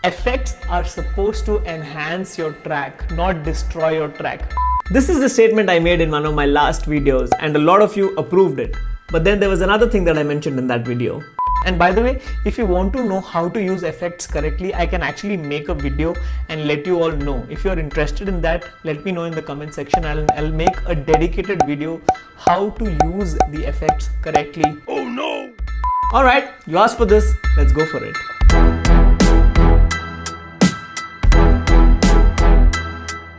Effects are supposed to enhance your track, not destroy your track. This is the statement I made in one of my last videos and a lot of you approved it. But then there was another thing that I mentioned in that video. And by the way, if you want to know how to use effects correctly, I can actually make a video and let you all know. If you're interested in that, let me know in the comment section. I'll make a dedicated video how to use the effects correctly. Oh no! Alright, you asked for this, let's go for it.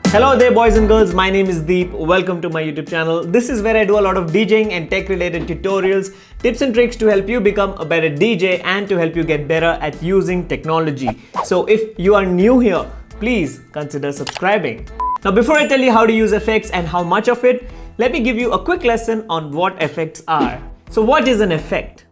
Hello there boys and girls, my name is Deep. Welcome to my YouTube channel. This is where I do a lot of DJing and tech related tutorials, tips and tricks to help you become a better DJ and to help you get better at using technology. So if you are new here, please consider subscribing. Now before I tell you how to use effects and how much of it, let me give you a quick lesson on what effects are. So what is an effect?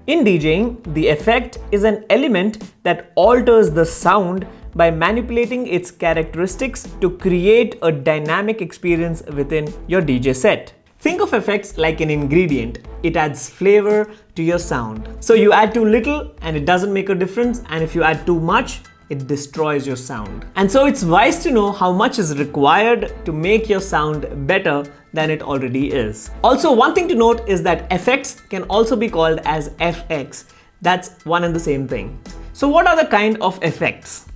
In DJing, the effect is an element that alters the sound by manipulating its characteristics to create a dynamic experience within your DJ set. Think of effects like an ingredient. It adds flavor to your sound. So you add too little and it doesn't make a difference, and if you add too much, it destroys your sound. And so it's wise to know how much is required to make your sound better than it already is. Also, one thing to note is that effects can also be called as FX. That's one and the same thing. So what are the kind of effects?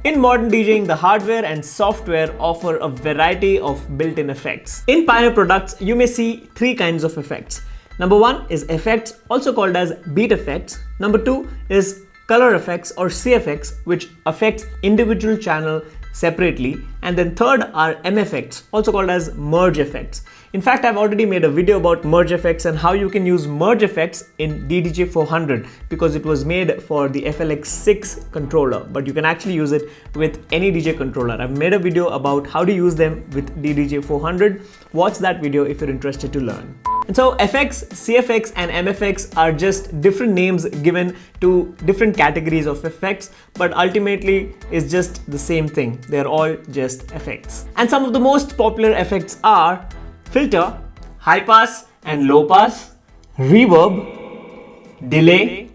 In modern DJing, the hardware and software offer a variety of built-in effects. In Pioneer products, you may see three kinds of effects. Number one is effects, also called as beat effects. Number two is color effects or CFX, which affects individual channel separately. And then third are M effects, also called as merge effects. In fact, I've already made a video about merge effects and how you can use merge effects in DDJ 400 because it was made for the FLX6 controller, but you can actually use it with any DJ controller. I've made a video about how to use them with DDJ 400. Watch that video if you're interested to learn. And so FX, CFX and MFX are just different names given to different categories of effects, but ultimately it's just the same thing. They're all just effects. And some of the most popular effects are filter, high pass and low pass, reverb, delay,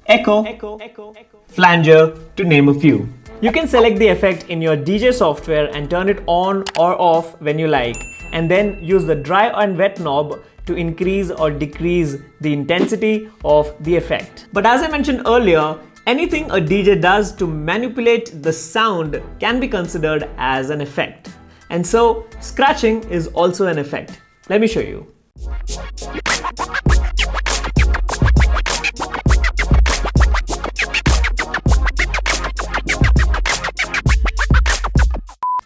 echo, flanger, to name a few. You can select the effect in your DJ software and turn it on or off when you like, and then use the dry and wet knob to increase or decrease the intensity of the effect. But as I mentioned earlier, anything a DJ does to manipulate the sound can be considered as an effect. And so scratching is also an effect. Let me show you.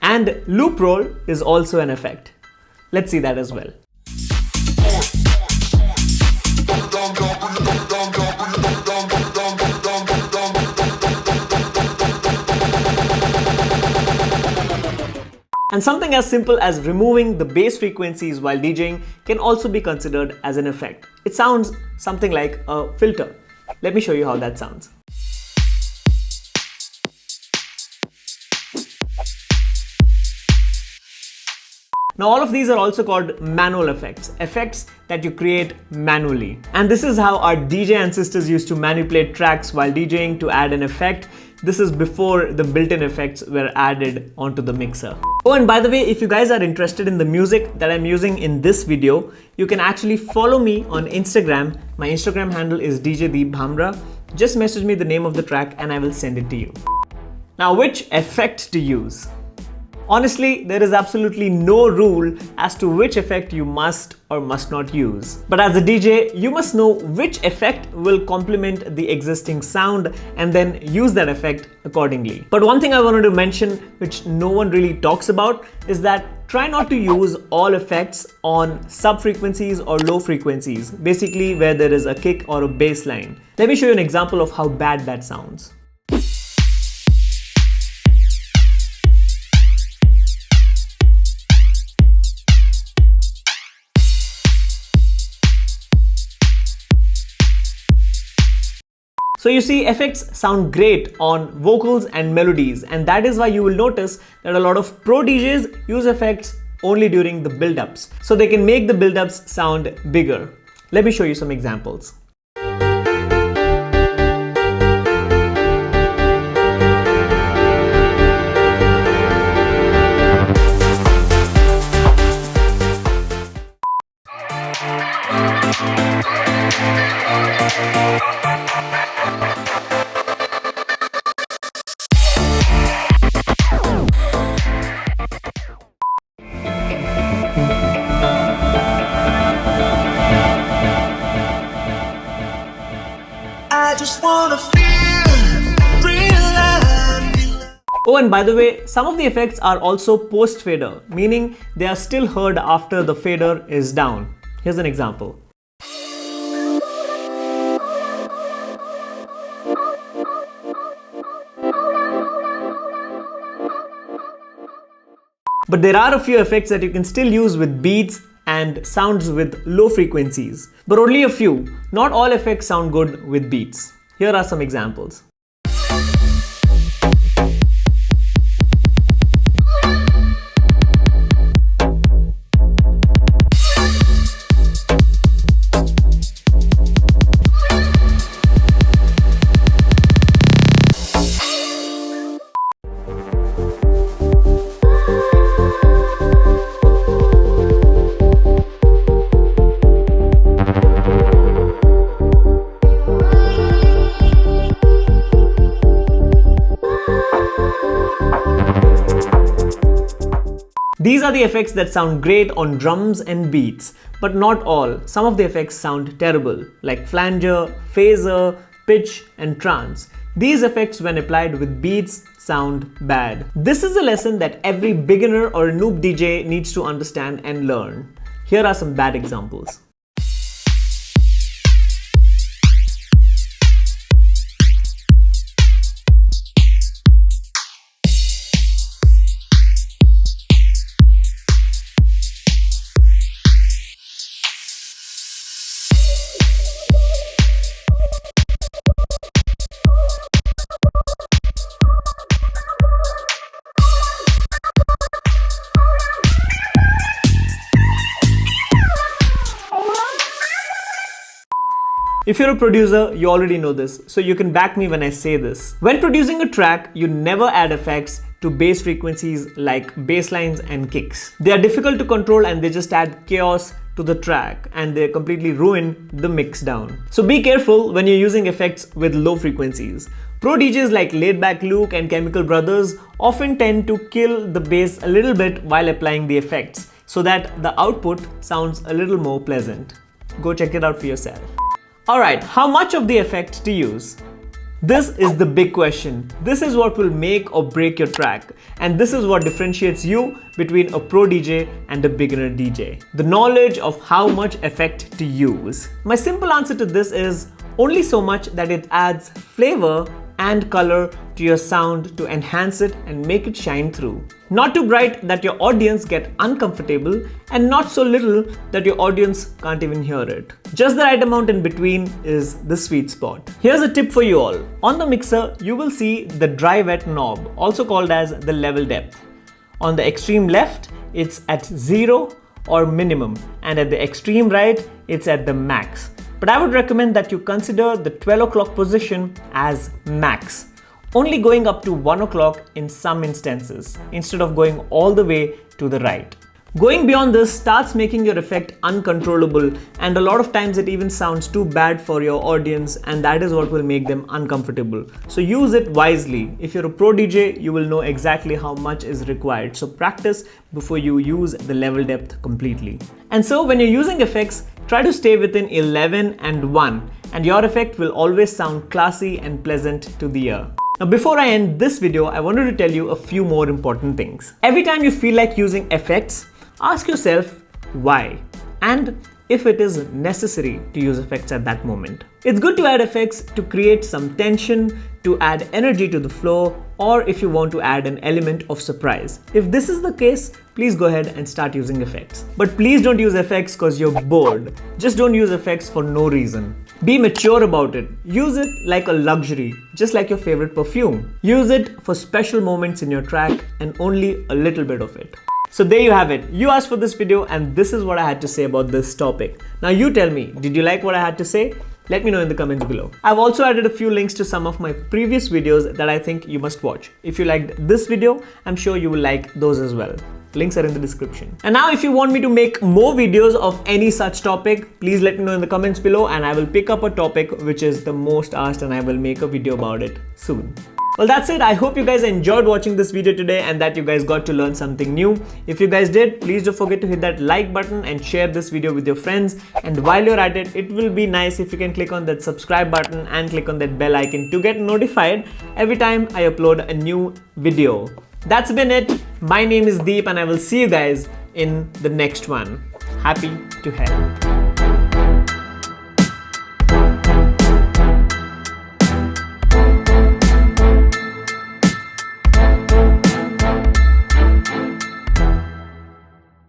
And loop roll is also an effect. Let's see that as well. And something as simple as removing the bass frequencies while DJing can also be considered as an effect. It sounds something like a filter. Let me show you how that sounds. Now all of these are also called manual effects, effects that you create manually. And this is how our DJ ancestors used to manipulate tracks while DJing to add an effect. This is before the built-in effects were added onto the mixer. Oh, and by the way, if you guys are interested in the music that I'm using in this video, you can actually follow me on Instagram. My Instagram handle is DJ Bhamra. Just message me the name of the track and I will send it to you. Now, which effect to use? Honestly, there is absolutely no rule as to which effect you must or must not use. But as a DJ, you must know which effect will complement the existing sound and then use that effect accordingly. But one thing I wanted to mention, which no one really talks about, is that try not to use all effects on sub-frequencies or low frequencies, basically where there is a kick or a bass line. Let me show you an example of how bad that sounds. So you see, effects sound great on vocals and melodies, and that is why you will notice that a lot of pro DJs use effects only during the build-ups, so they can make the build-ups sound bigger. Let me show you some examples. I just wanna feel real. Oh, and by the way, some of the effects are also post-fader, meaning they are still heard after the fader is down. Here's an example. But there are a few effects that you can still use with beats and sounds with low frequencies. But only a few. Not all effects sound good with beats. Here are some examples. These are the effects that sound great on drums and beats, but not all. Some of the effects sound terrible, like flanger, phaser, pitch, and trance. These effects, when applied with beats, sound bad. This is a lesson that every beginner or noob DJ needs to understand and learn. Here are some bad examples. If you're a producer, you already know this, so you can back me when I say this. When producing a track, you never add effects to bass frequencies like bass lines and kicks. They are difficult to control and they just add chaos to the track and they completely ruin the mix down. So be careful when you're using effects with low frequencies. Pro DJs like Laidback Luke and Chemical Brothers often tend to kill the bass a little bit while applying the effects so that the output sounds a little more pleasant. Go check it out for yourself. Alright, how much of the effect to use? This is the big question. This is what will make or break your track, and this is what differentiates you between a pro DJ and a beginner DJ. The knowledge of how much effect to use. My simple answer to this is only so much that it adds flavor and color to your sound to enhance it and make it shine through. Not too bright that your audience get uncomfortable, and not so little that your audience can't even hear it. Just the right amount in between is the sweet spot. Here's a tip for you all. On the mixer, you will see the dry wet knob, also called as the level depth. On the extreme left, it's at 0 or minimum, and at the extreme right, it's at the max. But I would recommend that you consider the 12 o'clock position as max, only going up to 1 o'clock in some instances, instead of going all the way to the right. Going beyond this starts making your effect uncontrollable, and a lot of times it even sounds too bad for your audience, and that is what will make them uncomfortable. So use it wisely. If you're a pro DJ, you will know exactly how much is required. So practice before you use the level depth completely. And so when you're using effects, try to stay within 11 and 1, and your effect will always sound classy and pleasant to the ear. Now before I end this video, I wanted to tell you a few more important things. Every time you feel like using effects, ask yourself why, and if it is necessary to use effects at that moment. It's good to add effects to create some tension, to add energy to the flow, or if you want to add an element of surprise. If this is the case, please go ahead and start using effects. But please don't use effects because you're bored. Just don't use effects for no reason. Be mature about it. Use it like a luxury, just like your favorite perfume. Use it for special moments in your track and only a little bit of it. So there you have it. You asked for this video and this is what I had to say about this topic. Now you tell me, did you like what I had to say? Let me know in the comments below. I've also added a few links to some of my previous videos that I think you must watch. If you liked this video, I'm sure you will like those as well. Links are in the description. And now if you want me to make more videos of any such topic, please let me know in the comments below and I will pick up a topic which is the most asked and I will make a video about it soon. Well, that's it. I hope you guys enjoyed watching this video today and that you guys got to learn something new. If you guys did, please don't forget to hit that like button and share this video with your friends. And while you're at it, it will be nice if you can click on that subscribe button and click on that bell icon to get notified every time I upload a new video. That's been it. My name is Deep and I will see you guys in the next one. Happy to help.